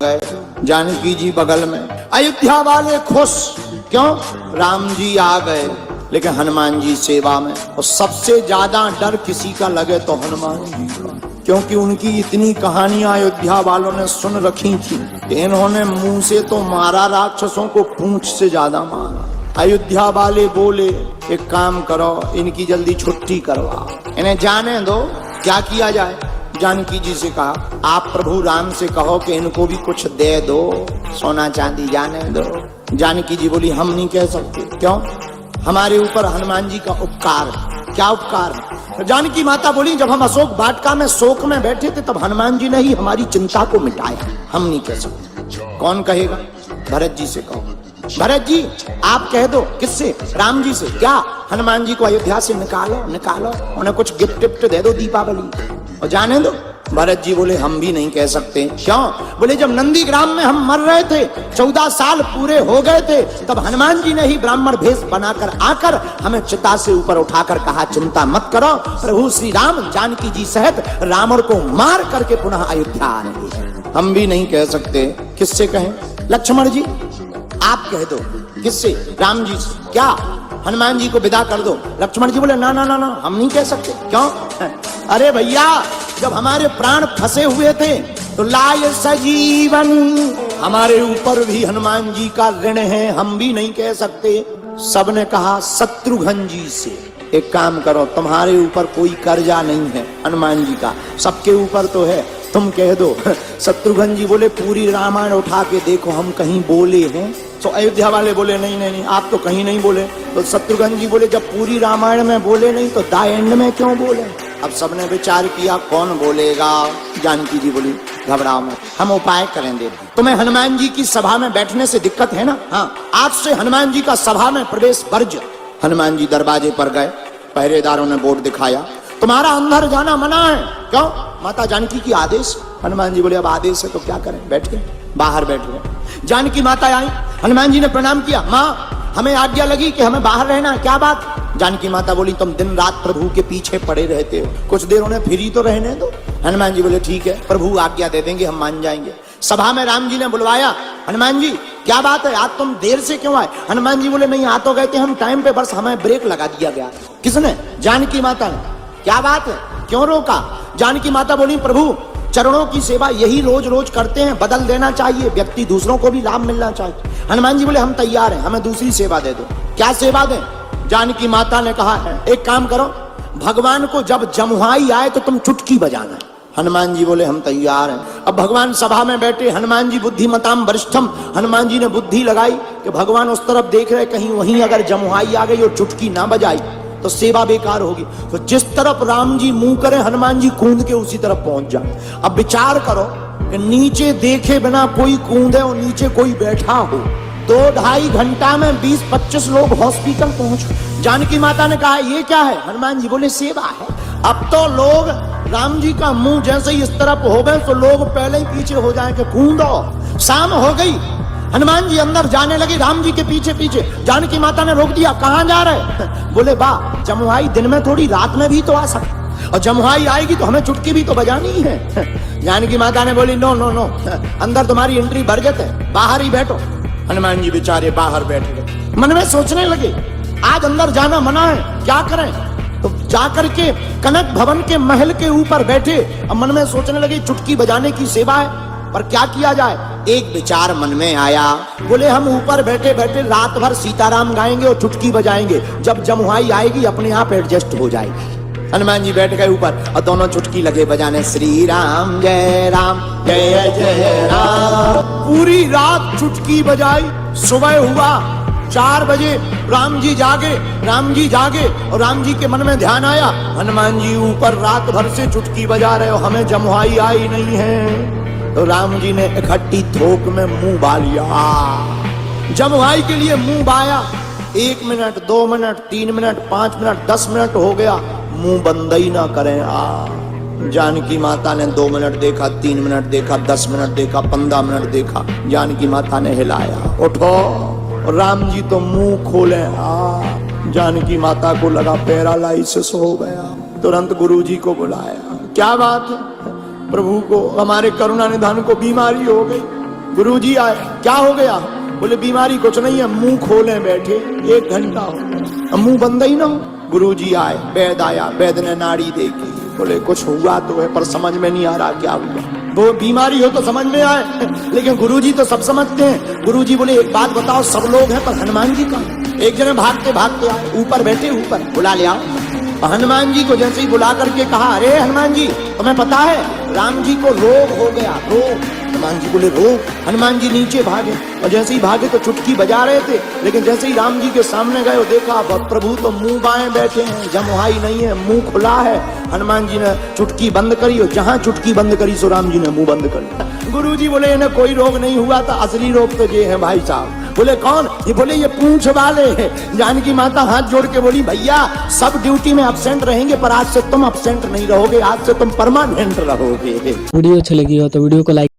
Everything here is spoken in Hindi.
गए, जानकी जी बगल में। अयोध्या वाले खुश, क्यों? राम जी आ गए, लेकिन हनुमान जी सेवा में। और सबसे ज्यादा डर किसी का लगे तो हनुमान जी का, क्योंकि उनकी इतनी कहानियां अयोध्या वालों ने सुन रखी थी। इन्होंने मुंह से तो मारा राक्षसों को, पूंछ से ज्यादा मारा। अयोध्या वाले बोले एक काम करो, इनकी जल्दी छुट्टी करवा, इन्हें जाने दो। क्या किया जाए? जानकी जी से कहा आप प्रभु राम से कहो कि इनको भी कुछ दे दो, सोना चांदी जाने दो। जानकी जी बोली हम नहीं कह सकते। क्यों? हमारे ऊपर हनुमान जी का उपकार। क्या उपकार है? जानकी माता बोली जब हम अशोक वाटिका में शोक में बैठे थे तब हनुमान जी ने ही हमारी चिंता को मिटाया, हम नहीं कह सकते। कौन कहेगा? भरत जी से कहो। भरत जी आप कह दो। किससे? राम जी से। क्या? हनुमान जी को अयोध्या से निकालो, निकालो, उन्हें कुछ गिफ्ट टिफ्ट दे दो दीपावली और जाने दो। भरत जी बोले हम भी नहीं कह सकते। क्यों? बोले जब नंदी ग्राम में हम मर रहे थे, 14 साल पूरे हो गए थे, तब हनुमान जी ने ही ब्राह्मण भेष बनाकर आकर हमें चिता से ऊपर उठाकर कहा चिंता मत करो, प्रभु श्री राम जानकी जी सहित रावण को मार करके पुनः अयोध्या आएंगे। हम भी नहीं कह सकते। किससे कहें? लक्ष्मण जी आप कह दो। किससे? राम जी से। क्या? हनुमान जी को विदा कर दो। लक्ष्मण जी बोले ना ना ना ना, हम नहीं कह सकते। क्यों? अरे भैया जब हमारे प्राण फंसे हुए थे तो लाय सजीवन, हमारे ऊपर भी हनुमान जी का ऋण है, हम भी नहीं कह सकते। सबने कहा शत्रुघ्न जी से। एक काम करो, तुम्हारे ऊपर कोई कर्जा नहीं है हनुमान जी का, सबके ऊपर तो है, तुम कह दो। शत्रुघ्न जी बोले पूरी रामायण उठा के देखो हम कहीं बोले हैं? तो अयोध्या वाले बोले नहीं नहीं नहीं आप तो कहीं नहीं बोले। तो शत्रुघ्न जी बोले जब पूरी रामायण में बोले नहीं तो द एंड में क्यों बोले? अब सबने विचार किया कौन बोलेगा। जानकी जी बोली घबराओ मत, हम उपाय करेंगे। तुम्हें हनुमान जी की सभा में बैठने से दिक्कत है ना? हाँ, आज से हनुमान जी का सभा में प्रवेश वर्ज्य। हनुमान जी दरवाजे पर गए, पहरेदारों ने बोर्ड दिखाया तुम्हारा अंदर जाना मना है। क्यों? माता जानकी की आदेश। हनुमान जी बोले अब आदेश है तो क्या करें? बैठ गए, बाहर बैठ गए। जानकी माता आई, हनुमान जी ने प्रणाम किया। माँ हमें आज्ञा लगी कि हमें बाहर रहना, क्या बात? जानकी माता बोली तुम दिन रात प्रभु के पीछे पड़े रहते हो, कुछ देर उन्हें फ्री तो रहने दो। हनुमान जी बोले ठीक है प्रभु आज्ञा दे देंगे, हम मान जाएंगे। सभा में राम जी ने बुलवाया, हनुमान जी क्या बात है आज तुम देर से क्यों आए? हनुमान जी बोले नहीं आ तो गए थे हम टाइम पे, बस हमें ब्रेक लगा दिया गया। किसने? जानकी माता ने। क्या बात है, क्यों रोका? जानकी माता बोली प्रभु चरणों की सेवा यही रोज रोज करते हैं, बदल देना चाहिए, व्यक्ति दूसरों को भी लाभ मिलना चाहिए। हनुमान जी बोले हम तैयार हैं, हमें दूसरी सेवा दे दो। क्या सेवा दें? जानकी माता ने कहा है एक काम करो, भगवान को जब जमुहाई आए तो तुम चुटकी बजाना। हनुमान जी बोले हम तैयार हैं। अब भगवान सभा में बैठे, हनुमान जी बुद्धिमताम वरिष्ठम, हनुमान जी ने बुद्धि लगाई कि भगवान उस तरफ देख रहे, कहीं वहीं अगर जमुहाई आ गई और चुटकी ना बजाई तो सेवा बेकार होगी। तो जिस तरफ राम जी मुंह करे हनुमान जी कूद के उसी तरफ पहुंच जाए। अब विचार करो कि नीचे देखे बिना कोई कूदे और नीचे कोई बैठा हो, 2-2.5 घंटा में 20-25 लोग हॉस्पिटल पहुंच। जानकी माता ने कहा ये क्या है? हनुमान जी बोले सेवा है। अब तो लोग राम जी का मुंह जैसे ही इस तरफ हो गए तो लोग पहले ही पीछे हो जाएंगे, कूदो। शाम हो गई, हनुमान जी अंदर जाने लगे राम जी के पीछे पीछे। जानकी माता ने रोक दिया, कहां जा रहे? बोले बा जमुहाई दिन में थोड़ी रात में भी तो आ सकती, और जमुहाई आएगी तो हमें चुटकी भी तो बजानी ही है। जानकी माता ने बोली नो नो नो, अंदर तुम्हारी एंट्री बरगत है, बाहर ही बैठो। हनुमान जी बेचारे बाहर बैठ गए, मन में सोचने लगे आज अंदर जाना मना है, क्या करें? तो जाकर के कनक भवन के महल के ऊपर बैठे। अब मन में सोचने लगे चुटकी बजाने की सेवा है, पर क्या किया जाए? एक विचार मन में आया, बोले हम ऊपर बैठे बैठे रात भर सीताराम गाएंगे और चुटकी बजाएंगे, जब जमुहाई आएगी अपने आप एडजस्ट हो जाएगी। हनुमान जी बैठ गए ऊपर और दोनों चुटकी लगे बजाने, श्री राम जय जय राम। पूरी रात चुटकी बजाई। सुबह हुआ 4 बजे, राम जी जागे और राम जी के मन में ध्यान आया हनुमान जी ऊपर रात भर से चुटकी बजा रहे हो, हमें जमुहाई आई नहीं है। तो राम जी ने इकट्ठी थोक में मुंह बा लिया। जमुहाई के लिए मुंह बाया, 1 minute 2 minute 3 minute 5 minute 10 minute हो गया, मुंह बंद ही ना करें। जानकी माता ने 2 मिनट देखा, 3 मिनट देखा, 10 मिनट देखा, 15 मिनट देखा। जानकी माता ने हिलाया, उठो। राम जी तो मुंह खोले। जानकी माता को लगा पैरालाइसिस हो गया। तुरंत गुरुजी को बुलाया, क्या बात है? प्रभु को, हमारे करुणा निधान को बीमारी हो गई। गुरुजी आए, क्या हो गया? बोले बीमारी कुछ नहीं है, मुंह खोले बैठे 1 घंटा हो गया, मुंह बंद ही ना हो। गुरुजी आए, वैद आया, वैद ने नाड़ी देखी, बोले कुछ हुआ तो है पर समझ में नहीं आ रहा क्या हुआ। वो बीमारी हो तो समझ में आए, लेकिन गुरुजी तो सब समझते हैं। गुरुजी बोले एक बात बताओ, सब लोग हैं पर हनुमान जी कहाँ? एक जने भागते भागते आए, ऊपर बैठे, ऊपर बुला ले आओ। हनुमान जी को जैसे ही बुला करके कहा, अरे हनुमान जी तुम्हें पता है राम जी को रोग हो गया, रोग। हनुमान जी बोले रोग? हनुमान जी नीचे भागे, और जैसे ही भागे तो चुटकी बजा रहे थे, लेकिन जैसे ही राम जी के सामने गए और देखा प्रभु तो मुंह बाएं बैठे हैं, जमुहाई नहीं है, मुंह खुला है। हनुमान जी ने चुटकी बंद करी, और जहां चुटकी बंद करी सो राम जी ने मुंह बंद कर लिया। गुरु जी बोले इन्हें कोई रोग नहीं हुआ था, असली रोग तो ये है भाई साहब। बोले कौन? ये बोले ये पूंछ वाले हैं। जानकी माता हाथ जोड़ के बोली, भैया सब ड्यूटी में अब्सेंट रहेंगे पर आज से तुम अब्सेंट नहीं रहोगे, आज से तुम परमानेंट रहोगे। वीडियो अच्छी लगी हो तो वीडियो को लाइक